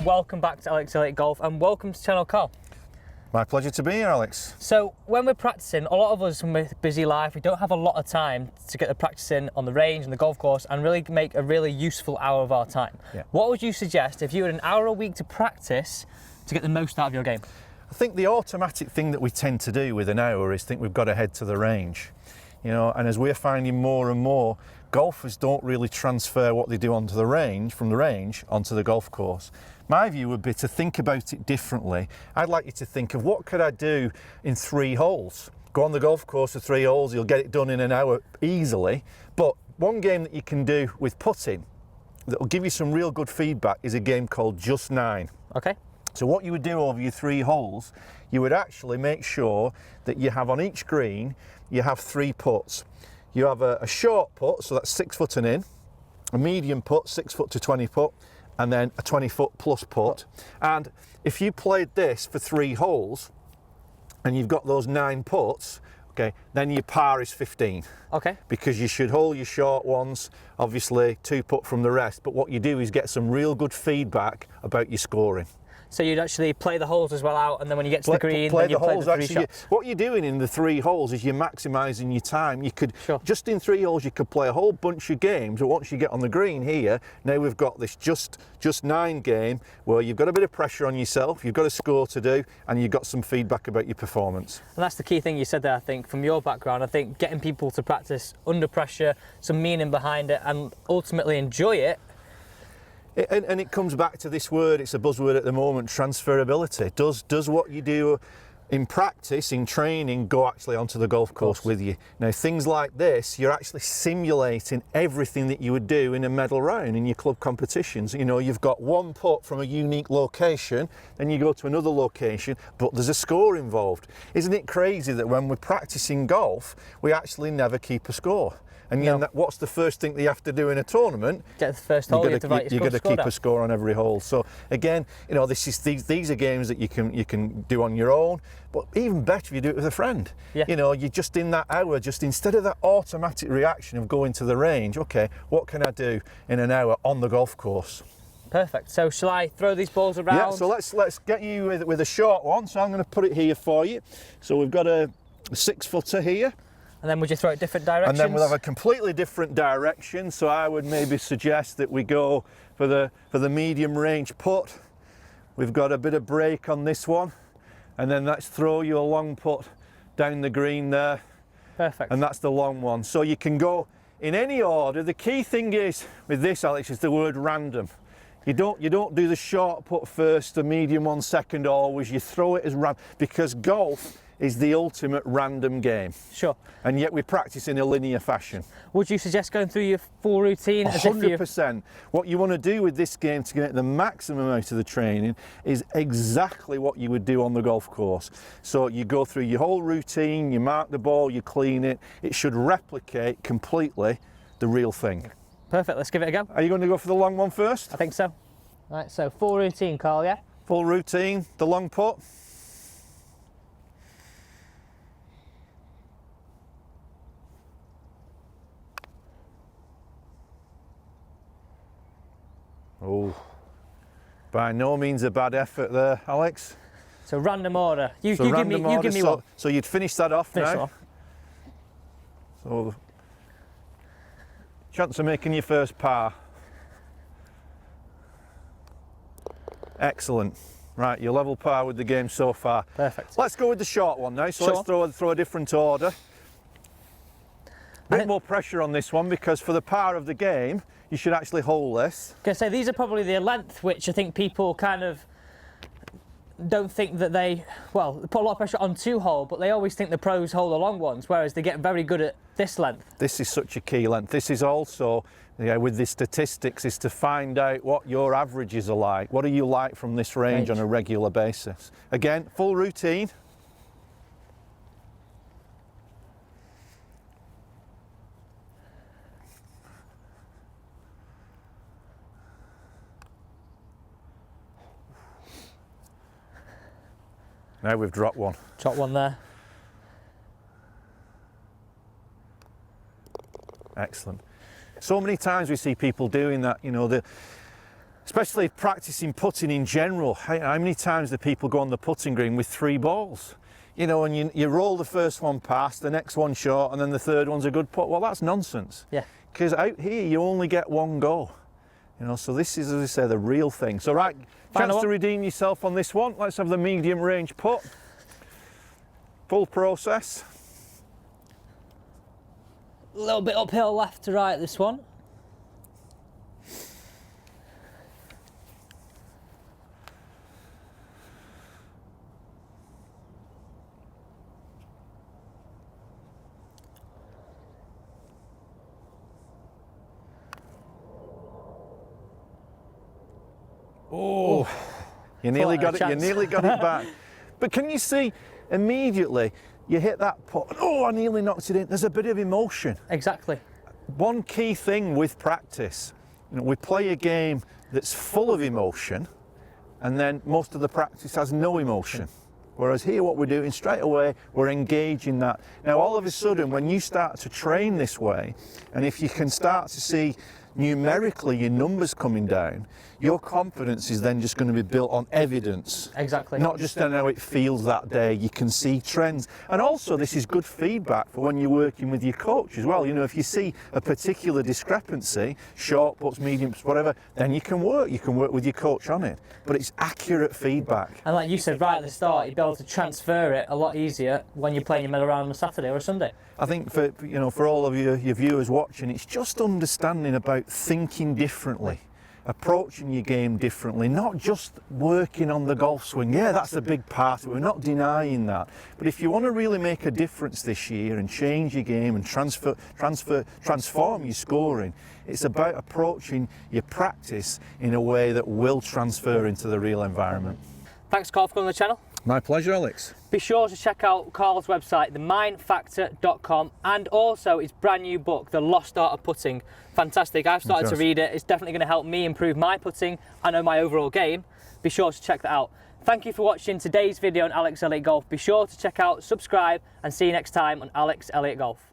and welcome back to AlexElliottGolf and welcome to channel, Carl. My pleasure to be here, Alex. So when we're practicing, a lot of us with busy life, we don't have a lot of time to get the practice in on the range and the golf course and really make a really useful hour of our time. Yeah. What would you suggest if you had an hour a week to practice to get the most out of your game? I think the automatic thing that we tend to do with an hour is think we've got to head to the range. And as we're finding more and more, golfers don't really transfer what they do onto the range, from the range onto the golf course. My view would be to think about it differently. I'd like you to think of what could I do in 3 holes. Go on the golf course for 3 holes, you'll get it done in an hour easily. But one game that you can do with putting that will give you some real good feedback is a game called Just 9. Okay. So what you would do over your 3 holes, you would actually make sure that you have on each green, you have 3 putts. You have a short putt, so that's 6 foot and in, a medium putt, 6 foot to 20 putt, and then a 20 foot plus putt. And if you played this for 3 holes, and you've got those 9 putts, okay, then your par is 15. Okay. Because you should hole your short ones, obviously 2 putt from the rest, but what you do is get some real good feedback about your scoring. So you'd actually play the holes as well out, and then when you get to the green, then you play the 3 shots. What you're doing in the 3 holes is you're maximising your time. You could, Sure. just in 3 holes, you could play a whole bunch of games, but once you get on the green here, now we've got this just 9 game where you've got a bit of pressure on yourself, you've got a score to do, and you've got some feedback about your performance. And that's the key thing you said there, I think, from your background. I think getting people to practice under pressure, some meaning behind it, and ultimately enjoy it. And it comes back to this word, it's a buzzword at the moment, transferability. Does what you do in practice, in training, go actually onto the golf course with you? Now, things like this, you're actually simulating everything that you would do in a medal round in your club competitions. You've got 1 putt from a unique location, then you go to another location, but there's a score involved. Isn't it crazy that when we're practicing golf, we actually never keep a score? And No. what's the first thing that you have to do in a tournament? Get the first hole, you have to write your You've got to keep down. a score on every hole. So again, these are games that you can do on your own, but even better if you do it with a friend. Yeah. You're just in that hour, just instead of that automatic reaction of going to the range, okay, what can I do in an hour on the golf course? Perfect. So shall I throw these balls around? Yeah, so let's get you with a short one. So I'm going to put it here for you. So we've got a 6-footer here. And then would you throw it different directions? And then we'll have a completely different direction. So I would maybe suggest that we go for the medium range putt. We've got a bit of break on this one. And then let's throw you a long putt down the green there. Perfect. And that's the long one. So you can go in any order. The key thing is with this, Alex, is the word random. You don't do the short putt first, the medium one second always. You throw it as random, because golf is the ultimate random game. Sure. And yet we practice in a linear fashion. Would you suggest going through your full routine? 100%. What you want to do with this game to get the maximum out of the training is exactly what you would do on the golf course. So you go through your whole routine, you mark the ball, you clean it. It should replicate completely the real thing. Perfect, let's give it a go. Are you going to go for the long one first? I think so. Right, so full routine, Carl, yeah? Full routine, the long putt. Oh, by no means a bad effort there, Alex. So random order. You give me one. So you'd finish that off Finish now. off. So, chance of making your first par. Excellent. Right, you're level par with the game so far. Perfect. Let's go with the short one now. So Sure. let's throw a different order. A bit more pressure on this one, because for the par of the game, you should actually hole this. Okay, so these are probably the length which I think people kind of don't think that they put a lot of pressure on 2 hole, but they always think the pros hold the long ones, whereas they get very good at this length. This is such a key length. This is also, with the statistics, is to find out what your averages are like. What are you like from this range on a regular basis? Again, full routine. Now we've dropped one. Drop one there. Excellent. So many times we see people doing that, Especially practicing putting in general. How many times do people go on the putting green with 3 balls? You know, and you roll the first one past, the next one short, and then the third one's a good putt. Well, that's nonsense. Yeah. Because out here, you only get 1 go. You know, so this is, as I say, the real thing. So right, chance to redeem yourself on this one. Let's have the medium range putt. Full process. A little bit uphill left to right this one. Oh, you nearly got it. You nearly got it back. But can you see immediately you hit that putt? Oh, I nearly knocked it in. There's a bit of emotion. Exactly. One key thing with practice, you know, we play a game that's full of emotion, and then most of the practice has no emotion. Whereas here, what we're doing straight away, we're engaging that. Now, all of a sudden, when you start to train this way, and if you can start to see numerically your numbers coming down, your confidence is then just going to be built on evidence. Exactly. Not just on how it feels that day. You can see trends. And also, this is good feedback for when you're working with your coach as well. You know, if you see a particular discrepancy, short putts, medium putts, whatever, then you can work with your coach on it. But it's accurate feedback. And like you said right at the start, you'll be able to transfer it a lot easier when you're playing your middle round on a Saturday or a Sunday. I think for all of your viewers watching, it's just understanding about thinking differently, approaching your game differently, not just working on the golf swing. Yeah, that's a big part of it. We're not denying that. But if you want to really make a difference this year and change your game and transform your scoring, it's about approaching your practice in a way that will transfer into the real environment. Thanks, Carl, for coming on the channel. My pleasure, Alex. Be sure to check out Carl's website, themindfactor.com, and also his brand new book, The Lost Art of Putting. Fantastic. I've started to read it. It's definitely going to help me improve my putting and my overall game. Be sure to check that out. Thank you for watching today's video on Alex Elliott Golf. Be sure to check out, subscribe, and see you next time on Alex Elliott Golf.